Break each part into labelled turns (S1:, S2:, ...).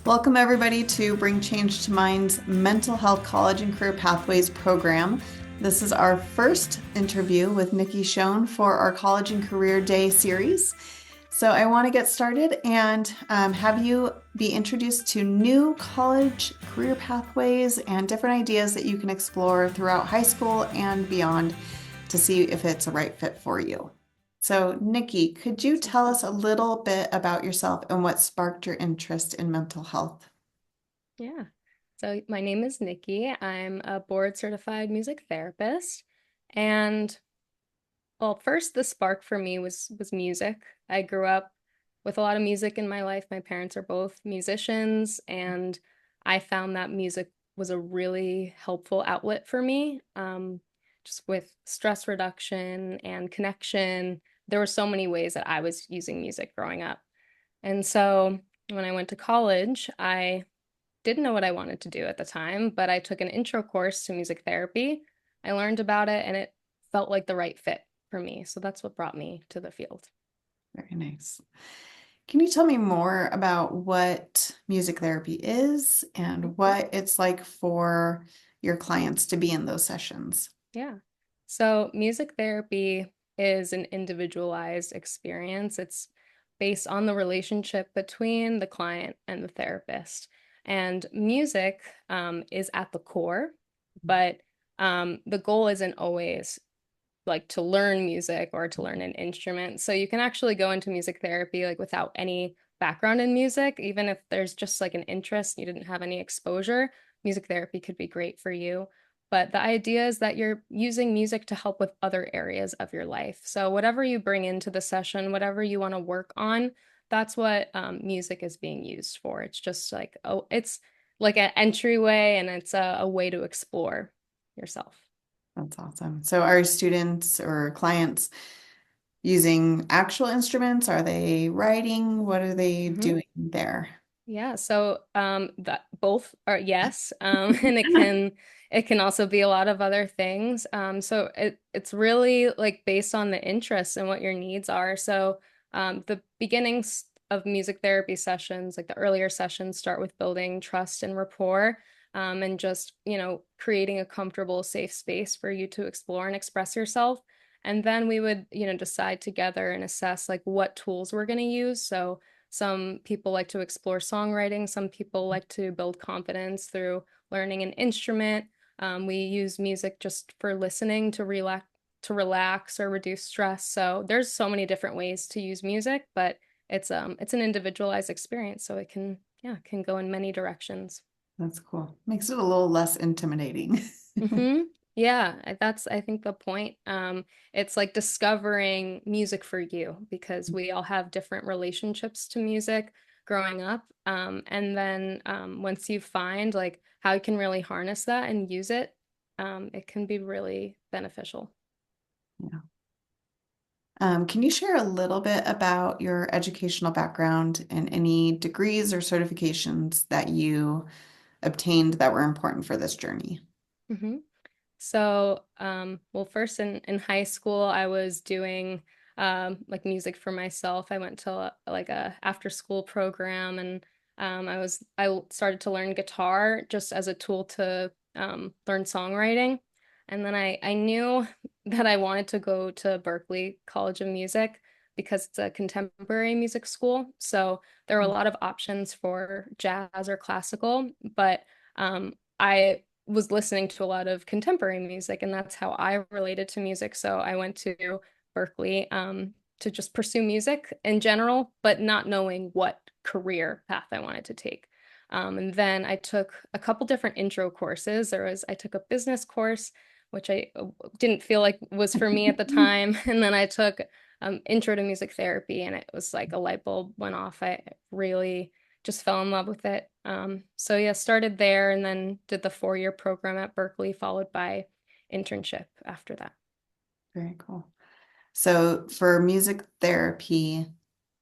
S1: Welcome, everybody, to Bring Change to Mind's Mental Health College and Career Pathways program. This is our first interview with Nikki Schoen for our College and Career Day series. So I want to get started and have you be introduced to new college career pathways and different ideas that you can explore throughout high school and beyond to see if it's a right fit for you. So, Nikki, could you tell us a little bit about yourself and what sparked your interest in mental health?
S2: Yeah. So my name is Nikki. I'm a board certified music therapist. And well, first the spark for me was music. I grew up with a lot of music in my life. My parents are both musicians, and I found that music was a really helpful outlet for me. Just with stress reduction and connection. There were so many ways that I was using music growing up. And so when I went to college, I didn't know what I wanted to do at the time, but I took an intro course to music therapy. I learned about it and it felt like the right fit for me. So that's what brought me to the field.
S1: Very nice. Can you tell me more about what music therapy is and
S2: Mhm.
S1: what it's like for your clients to be in those sessions?
S2: Yeah. So music therapy is an individualized experience. It's based on the relationship between the client and the therapist. And music is at the core, but the goal isn't always like to learn music or to learn an instrument. So you can actually go into music therapy like without any background in music, even if there's just like an interest, you didn't have any exposure, music therapy could be great for you. But the idea is that you're using music to help with other areas of your life. So whatever you bring into the session, whatever you want to work on, that's what music is being used for. It's just like, oh, it's like an entryway and it's a way to explore yourself.
S1: That's awesome. So, are students or clients using actual instruments? Are they writing? What are they
S2: Mhm.
S1: doing there?
S2: Yeah, so that both are yes, and it can also be a lot of other things. So it's really like based on the interests and what your needs are. So the beginnings of music therapy sessions, like the earlier sessions, start with building trust and rapport, and just creating a comfortable, safe space for you to explore and express yourself. And then we would decide together and assess like what tools we're going to use. So some people like to explore songwriting. Some people like to build confidence through learning an instrument. We use music just for listening to relax or reduce stress. So there's so many different ways to use music, but it's an individualized experience, so it can go in many directions.
S1: That's cool. Makes it a little less intimidating.
S2: Mm-hmm. Yeah, that's I think the point. It's like discovering music for you because we all have different relationships to music growing up. And then once you find like how you can really harness that and use it, it can be really beneficial.
S1: Yeah. Can you share a little bit about your educational background and any degrees or certifications that you obtained that were important for this journey?
S2: Mm-hmm. So, well, first in high school, I was doing like music for myself. I went to like a after school program, and I started to learn guitar just as a tool to learn songwriting. And then I knew that I wanted to go to Berklee College of Music because it's a contemporary music school. So there were a lot of options for jazz or classical, but I was listening to a lot of contemporary music, and that's how I related to music. So I went to Berklee to just pursue music in general, but not knowing what career path I wanted to take. And then I took a couple different intro courses. I took a business course, which I didn't feel like was for me at the time. And then I took intro to music therapy, and it was like a light bulb went off. I really just fell in love with it. So yeah, started there and then did the 4-year program at Berklee, followed by internship after that.
S1: Very cool. So for music therapy,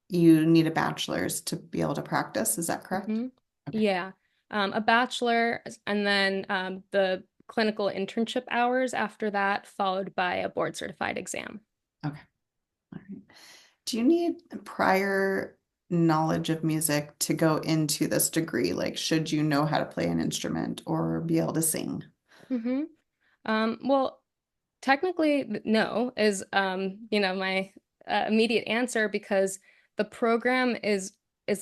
S1: you need a bachelor's to be able to practice. Is that correct?
S2: Hmm.
S1: Okay.
S2: Yeah, a bachelor, and then the clinical internship hours after that, followed by a board certified exam.
S1: Okay. All right. Do you need prior? knowledge of music to go into this degree? Like, should you know how to play an instrument or be able to sing?
S2: Hmm. Well, technically, no is my immediate answer because the program is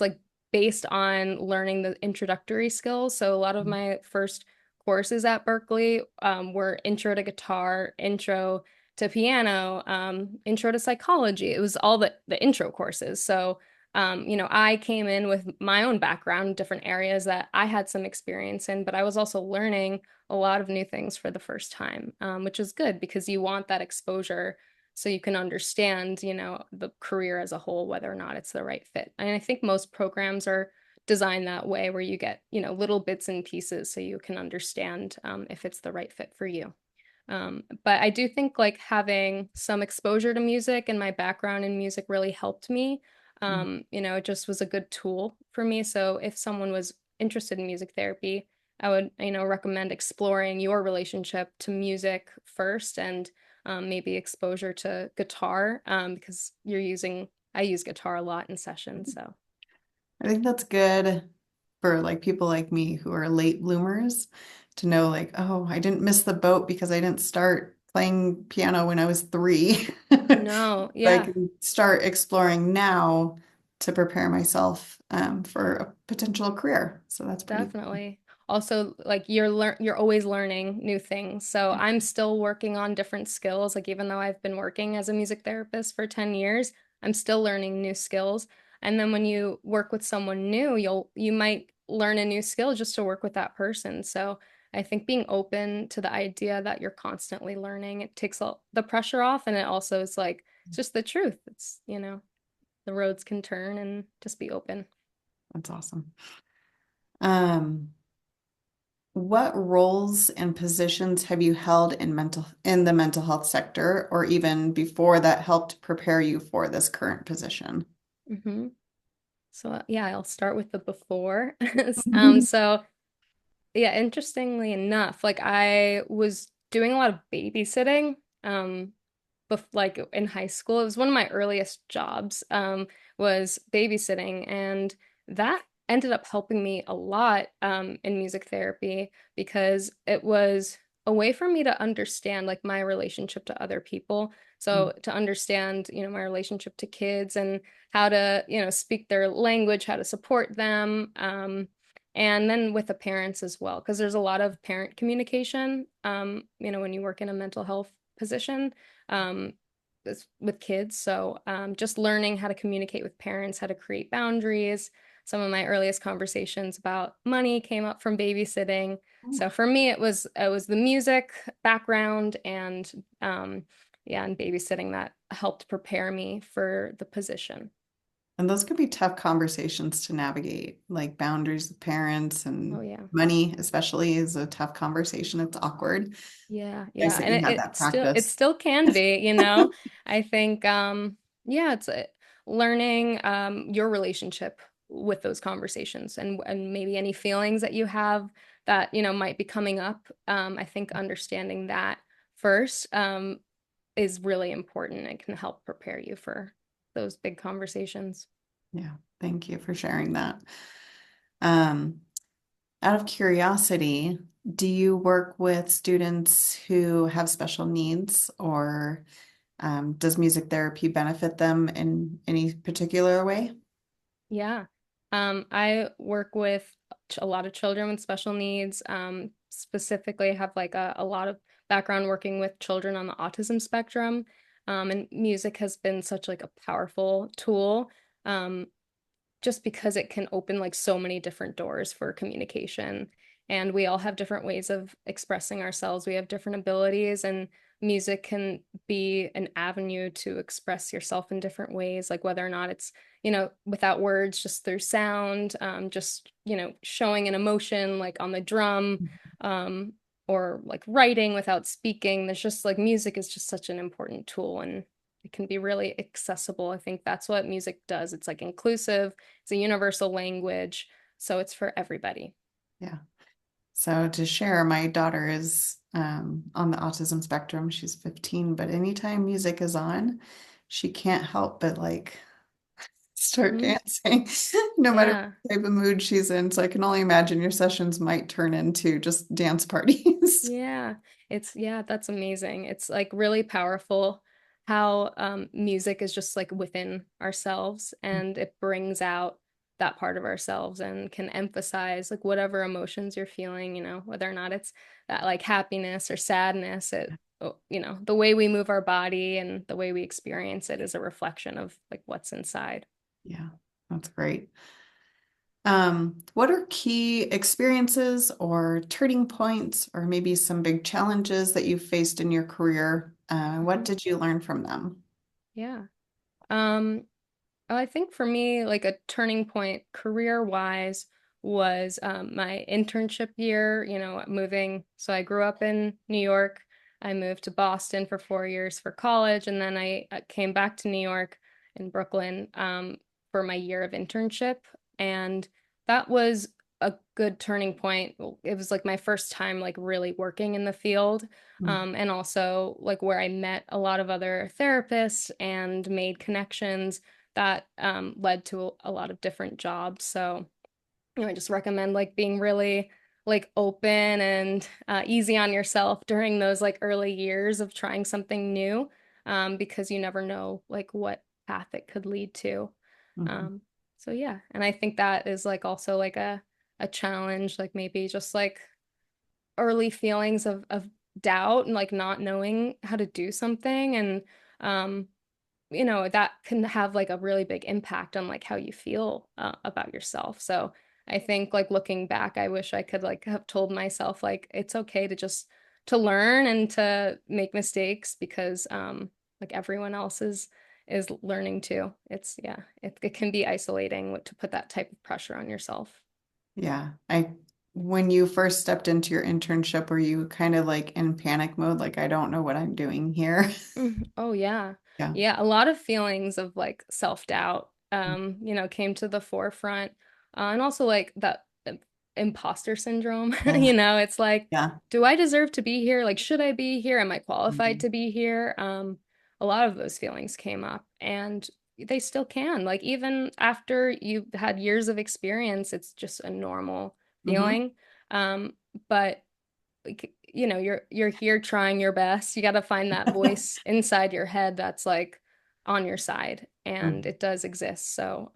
S2: like based on learning the introductory skills. So a lot of my first courses at Berkeley were intro to guitar, intro to piano, intro to psychology. It was all the intro courses. So I came in with my own background, different areas that I had some experience in, but I was also learning a lot of new things for the first time, which is good because you want that exposure so you can understand, the career as a whole, whether or not it's the right fit. And I think most programs are designed that way, where you get, little bits and pieces so you can understand if it's the right fit for you. But I do think like having some exposure to music and my background in music really helped me. It just was a good tool for me. So if someone was interested in music therapy, I would, recommend exploring your relationship to music first and maybe exposure to guitar because I use guitar a lot in sessions. So,
S1: I think that's good for like people like me who are late bloomers to know like, oh, I didn't miss the boat because I didn't start playing piano when I was 3.
S2: no,
S1: I
S2: yeah.
S1: can start exploring now to prepare myself for a potential career. So that's pretty cool.
S2: Definitely. Also, like you're always learning new things. So I'm still working on different skills. Like even though I've been working as a music therapist for 10 years, I'm still learning new skills. And then when you work with someone new, you might learn a new skill just to work with that person. So I think being open to the idea that you're constantly learning, it takes the pressure off, and it also is like it's just the truth. It's, the roads can turn, and just be open.
S1: That's awesome. Um, what roles and positions have you held in the mental health sector or even before that helped prepare you for this current position?
S2: Hmm. So yeah, I'll start with the before.
S1: Mhm.
S2: So yeah, interestingly enough, like I was doing a lot of babysitting, like in high school. It was one of my earliest jobs, was babysitting, and that ended up helping me a lot, in music therapy because it was a way for me to understand like my relationship to other people. So to understand, my relationship to kids and how to, speak their language, how to support them. And then with the parents as well, because there's a lot of parent communication, when you work in a mental health position. Um, with kids. So just learning how to communicate with parents, how to create boundaries. Some of my earliest conversations about money came up from babysitting. So for me, it was the music background and yeah, and babysitting that helped prepare me for the position.
S1: And those could be tough conversations to navigate, like boundaries with parents
S2: Oh
S1: and
S2: yeah.
S1: money, especially, is a tough conversation. It's awkward.
S2: Yeah,
S1: Nice
S2: yeah.
S1: that
S2: And
S1: you
S2: it,
S1: had
S2: it
S1: that
S2: still it
S1: practice.
S2: still can be. I think yeah, it's learning your relationship with those conversations and maybe any feelings that you have that, might be coming up. I think understanding that first is really important and can help prepare you for those big conversations.
S1: Yeah, thank you for sharing that. Um, Out of curiosity, do you work with students who have special needs, or does music therapy benefit them in any particular way?
S2: Yeah. I work with a lot of children with special needs. Specifically, I have like a lot of background working with children on the autism spectrum. And music has been such like a powerful tool. Um, just because it can open like so many different doors for communication. And we all have different ways of expressing ourselves. We have different abilities, and music can be an avenue to express yourself in different ways, like whether or not it's, without words, just through sound, just, showing an emotion like on the drum, um, or like writing without speaking. There's just like music is just such an important tool, and it can be really accessible. I think that's what music does. It's like inclusive, it's a universal language, so it's for everybody.
S1: Yeah. So to share, my daughter is on the autism spectrum. She's 15, but anytime music is on, she can't help but like start
S2: Mhm.
S1: dancing, no matter
S2: Yeah.
S1: what type of mood she's in. So I can only imagine your sessions might turn into just dance parties.
S2: Yeah, yeah, that's amazing. It's like really powerful how music is just like within ourselves and it brings out that part of ourselves and can emphasize like whatever emotions you're feeling, whether or not it's that like happiness or sadness, the way we move our body and the way we experience it is a reflection of like what's inside.
S1: Yeah, that's great. What are key experiences or turning points, or maybe some big challenges that you've faced in your career? What
S2: Mhm.
S1: did you learn from them?
S2: Yeah. Um, I think for me, like a turning point career-wise was my internship year, moving. So I grew up in New York. I moved to Boston for 4 years for college, and then I came back to New York in Brooklyn for my year of internship. And that was a good turning point. It was like my first time like really working in the field.
S1: Mm.
S2: And also like where I met a lot of other therapists and made connections that led to a lot of different jobs. So, I just recommend like being really like open and easy on yourself during those like early years of trying something new, because you never know like what path it could lead to.
S1: Mhm.
S2: Um, so yeah, and I think that is like also like a challenge, like maybe just like early feelings of doubt and like not knowing how to do something and um that can have like a really big impact on like how you feel about yourself. So I think like looking back, I wish I could like have told myself like it's okay to just to learn and to make mistakes because like everyone else is learning too. It's yeah, it can be isolating to put that type of pressure on yourself.
S1: Yeah, when you first stepped into your internship, were you kind of like in panic mode, like I don't know what I'm doing here?
S2: Mhm. Oh yeah.
S1: Yeah.
S2: Yeah, a lot of feelings of like self-doubt came to the forefront. And also like that imposter syndrome,
S1: Yeah.
S2: it's like,
S1: Yeah.
S2: do I deserve to be here? Like, should I be here? Am I qualified
S1: Mhm.
S2: to be here? A lot of those feelings came up and they still can. Like even after you've had years of experience, it's just a normal
S1: Mhm.
S2: feeling. But like, you're here trying your best. You got to find that voice inside your head that's like on your side, and
S1: Mhm.
S2: it does exist. So,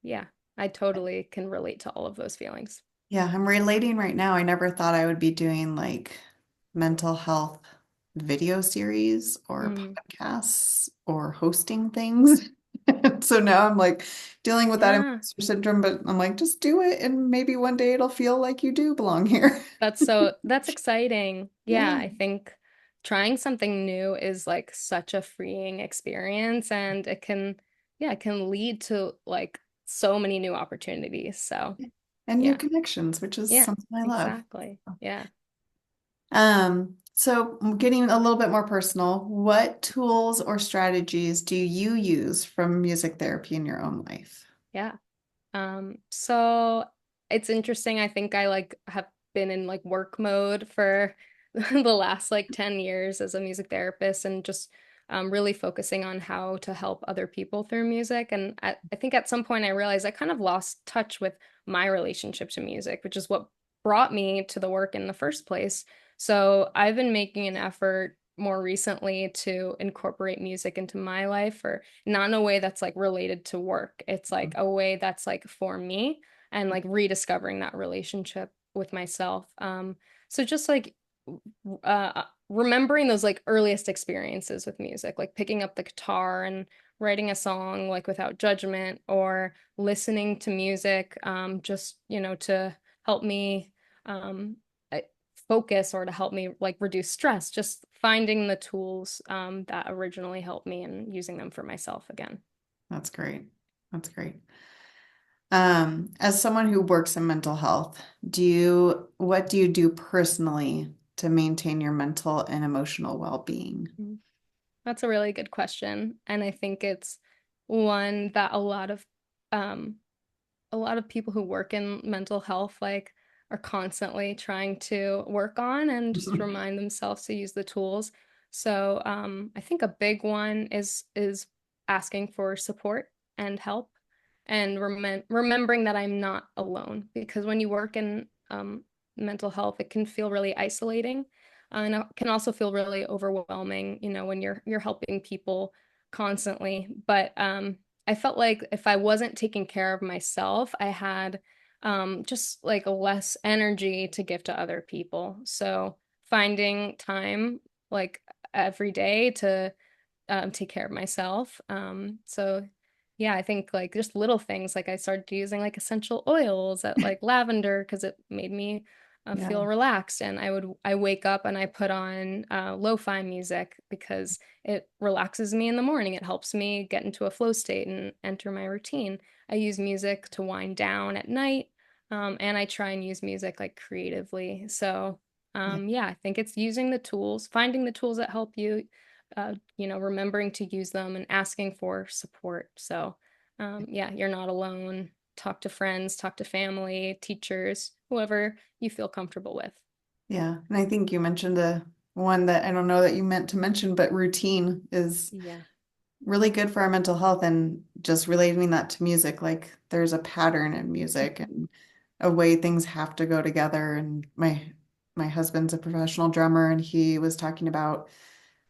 S2: yeah, I totally can relate to all of those feelings.
S1: Yeah, I'm relating right now. I never thought I would be doing like mental health video series or
S2: Mm,
S1: podcasts or hosting things. So now I'm like dealing with that
S2: yeah,
S1: imposter syndrome, but I'm like, just do it and maybe one day it'll feel like you do belong here.
S2: that's exciting. Yeah,
S1: Yeah.
S2: I think trying something new is like such a freeing experience, and it can lead to like so many new opportunities. So,
S1: And new
S2: yeah,
S1: connections, which is
S2: yeah,
S1: something I love.
S2: exactly. Yeah.
S1: So getting a little bit more personal, what tools or strategies do you use from music therapy in your own life?
S2: Yeah. So it's interesting. I think I like have been in like work mode for the last like 10 years as a music therapist and just really focusing on how to help other people through music. And I think at some point I realized I kind of lost touch with my relationship to music, which is what brought me to the work in the first place. So I've been making an effort more recently to incorporate music into my life or not in a way that's like related to work. It's like a way that's like for me and like rediscovering that relationship with myself. So just like remembering those like earliest experiences with music, like picking up the guitar and writing a song like without judgment or listening to music, just, to help me um, I- focus or to help me like reduce stress, just finding the tools that originally helped me and using them for myself again.
S1: That's great. That's great. As someone who works in mental health, what do you do personally to maintain your mental and emotional well-being?
S2: Mm. That's a really good question. And I think it's one that um a lot of people who work in mental health like are constantly trying to work on and just remind themselves to use the tools. So I think a big one is asking for support and help. and remembering that I'm not alone, because when you work in mental health, it can feel really isolating, and it can also feel really overwhelming, when you're helping people constantly. But I felt like if I wasn't taking care of myself, I had just like less energy to give to other people. So finding time like every day to take care of myself. So yeah, I think like just little things, like I started using like essential oils at like lavender because it made me
S1: Yeah.
S2: feel relaxed. And I wake up and I put on lo-fi music because it relaxes me in the morning. It helps me get into a flow state and enter my routine. I use music to wind down at night. And I try and use music like creatively. So
S1: Yeah.
S2: yeah, I think it's using the tools, finding the tools that help you, remembering to use them and asking for support. So, yeah, you're not alone. Talk to friends, talk to family, teachers, whoever you feel comfortable with.
S1: Yeah. And I think you mentioned one that I don't know that you meant to mention, but routine is
S2: Yeah.
S1: really good for our mental health, and just relating that to music, like there's a pattern in music and a way things have to go together. And my husband's a professional drummer, and he was talking about,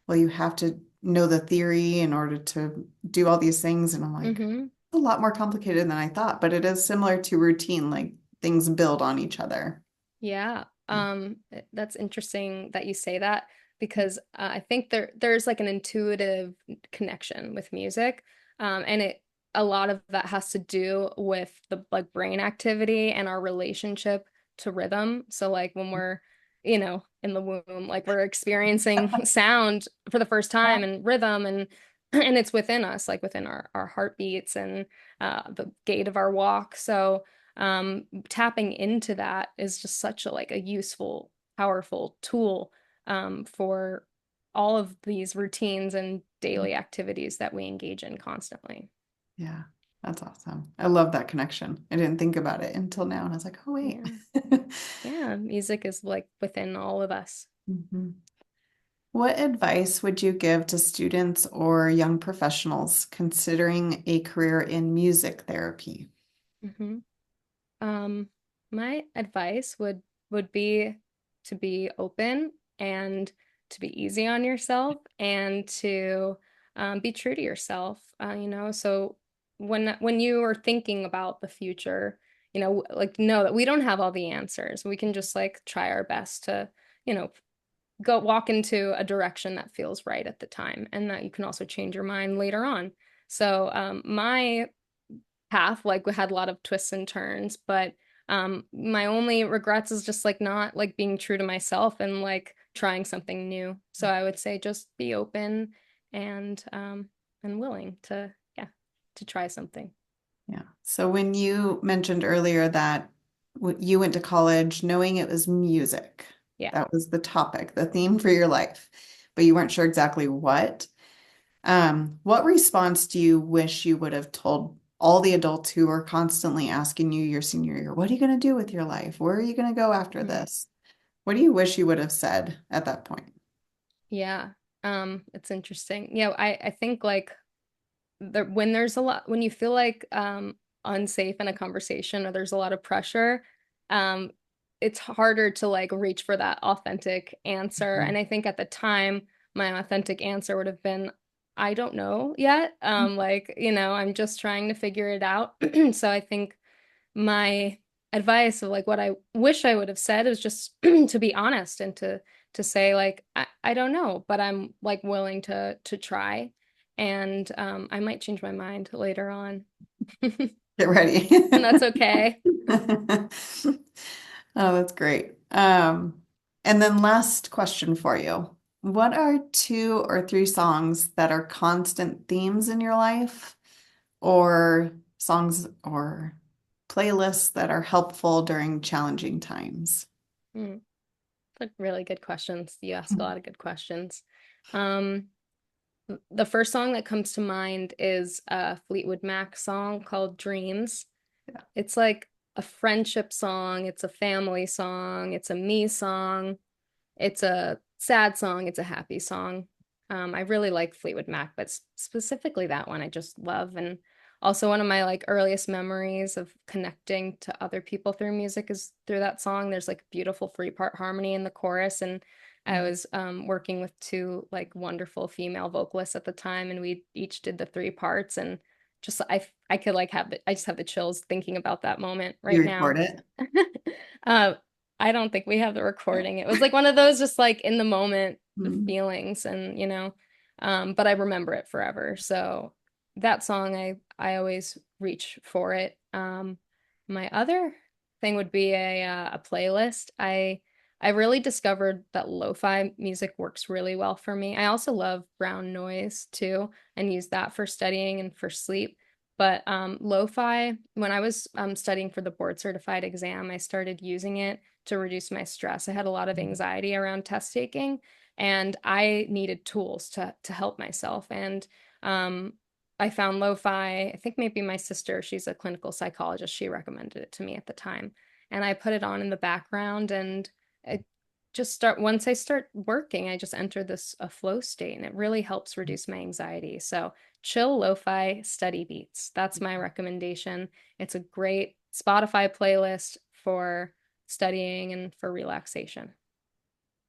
S1: well, you have to know the theory in order to do all these things. And I'm like,
S2: Mm-hmm.
S1: a lot more complicated than I thought, but it is similar to routine, like things build on each other.
S2: Yeah. That's interesting that you say that because I think there's like an intuitive connection with music. And a lot of that has to do with the like brain activity and our relationship to rhythm. So like when we're, in the womb, like we're experiencing sound for the first time and rhythm and it's within us, like within our heartbeats and the gait of our walk. So tapping into that is just such a like a useful, powerful tool for all of these routines and daily activities that we engage in constantly.
S1: Yeah, that's awesome. I love that connection. I didn't think about it until now, and I was like, oh, wait.
S2: Yeah. Yeah, music is like within all of us.
S1: Mhm. What advice would you give to students or young professionals considering a career in music therapy?
S2: Hmm. Um, my advice would be to be open and to be easy on yourself and to be true to yourself. So when you are thinking about the future, like know that we don't have all the answers. We can just like try our best to, you know, go walk into a direction that feels right at the time, and that you can also change your mind later on. So my path like had a lot of twists and turns, but my only regrets is just like not like being true to myself and like trying something new. So I would say just be open and willing to, yeah, to try something.
S1: Yeah. So when you mentioned earlier that you went to college knowing it was music,
S2: Yeah.
S1: that was the topic, the theme for your life, but you weren't sure exactly what response do you wish you would have told all the adults who are constantly asking you your senior year, what are you going to do with your life? Where are you going to go after
S2: Mm.
S1: this? What do you wish you would have said at that point?
S2: Yeah. It's interesting. I think like when there's a lot, when you feel like unsafe in a conversation or there's a lot of pressure, um it's harder to like reach for that authentic answer. And I think at the time my authentic answer would have been, I don't know yet. Like, I'm just trying to figure it out. So I think my advice of like what I wish I would have said is just to be honest and to say like I don't know, but I'm like willing to try, and I might change my mind later on.
S1: Get ready.
S2: And that's okay.
S1: Oh, that's great. And then last question for you. What are two or three songs that are constant themes in your life, or songs or playlists that are helpful during challenging times?
S2: Mm, like really good questions. You ask a lot of good questions. Um, the first song that comes to mind is a Fleetwood Mac song called Dreams.
S1: Yeah.
S2: It's like a friendship song, it's a family song, it's a me song, it's a sad song, it's a happy song. I really like Fleetwood Mac, but specifically that one I just love. And also one of my like earliest memories of connecting to other people through music is through that song. There's like beautiful 3-part harmony in the chorus, and I was working with two like wonderful female vocalists at the time, and we each did the 3 parts, and just I could like I just have the chills thinking about that moment
S1: You
S2: right now.
S1: record it?
S2: uh, I don't think we have the recording. It was like one of those just like in the moment
S1: Mm.
S2: feelings, and but I remember it forever. So that song, I always reach for it. My other thing would be a playlist. I really discovered that lo-fi music works really well for me. I also love brown noise too, and use that for studying and for sleep. But lo-fi, when I was studying for the board certified exam, I started using it to reduce my stress. I had a lot of anxiety around test taking, and I needed tools to help myself. And um, I found lo-fi. I think maybe my sister, she's a clinical psychologist, she recommended it to me at the time. And I put it on in the background, and it just once I start working, I just enter this a flow state, and it really helps reduce my anxiety. So chill lo-fi study beats. That's my recommendation. It's a great Spotify playlist for studying and for relaxation.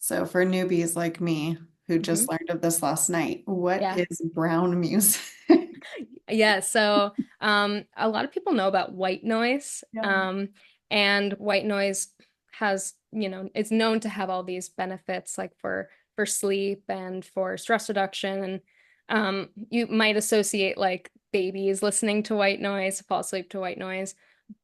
S1: So for newbies like me who
S2: Hmm.
S1: just learned of this last night, what
S2: Yeah.
S1: is brown music?
S2: Yeah, so a lot of people know about white noise.
S1: Yeah.
S2: And white noise has, it's known to have all these benefits like for sleep and for stress reduction. And you might associate like babies listening to white noise, fall asleep to white noise.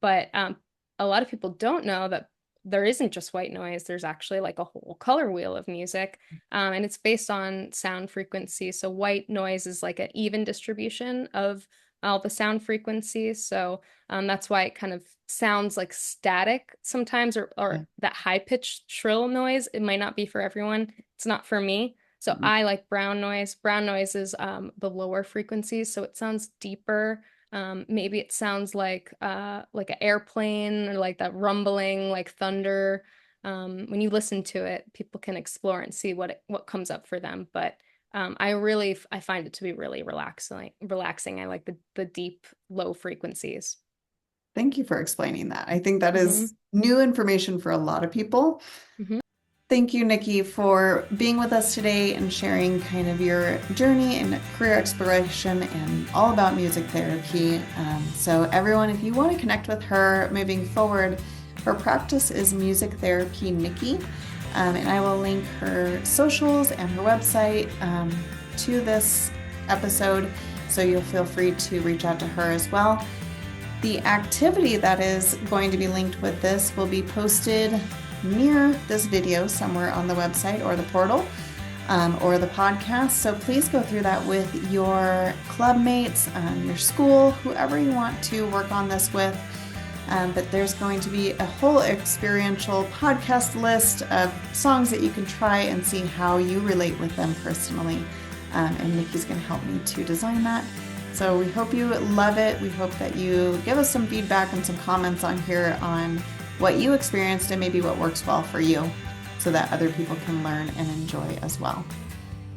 S2: But a lot of people don't know that there isn't just white noise. There's actually like a whole color wheel of music. And it's based on sound frequency. So white noise is like an even distribution of all the sound frequencies. So that's why it kind of sounds like static sometimes,
S1: Yeah.
S2: or that high pitched shrill noise. It might not be for everyone. It's not for me. So I like brown noise. Brown noise is the lower frequencies, so it sounds deeper. Maybe it sounds like an airplane, or like that rumbling, like thunder. When you listen to it, people can explore and see what comes up for them. But I find it to be really relaxing. Relaxing. I like the deep, low frequencies.
S1: Thank you for explaining that. I think that
S2: Hmm.
S1: is new information for a lot of people.
S2: Hmm.
S1: Thank you, Nikki, for being with us today and sharing kind of your journey and career exploration and all about music therapy. So everyone, if you want to connect with her moving forward, her practice is Music Therapy Nikki. And I will link her socials and her website to this episode, so you'll feel free to reach out to her as well. The activity that is going to be linked with this will be posted near this video somewhere on the website or the portal or the podcast. So please go through that with your club mates, your school, whoever you want to work on this with. But there's going to be a whole experiential podcast list of songs that you can try and see how you relate with them personally. And Nikki's going to help me to design that. So we hope you love it. We hope that you give us some feedback and some comments on here on what you experienced and maybe what works well for you, so that other people can learn and enjoy as well.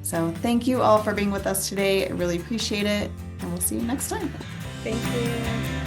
S1: So thank you all for being with us today. I really appreciate it, and we'll see you next time.
S2: Thank you.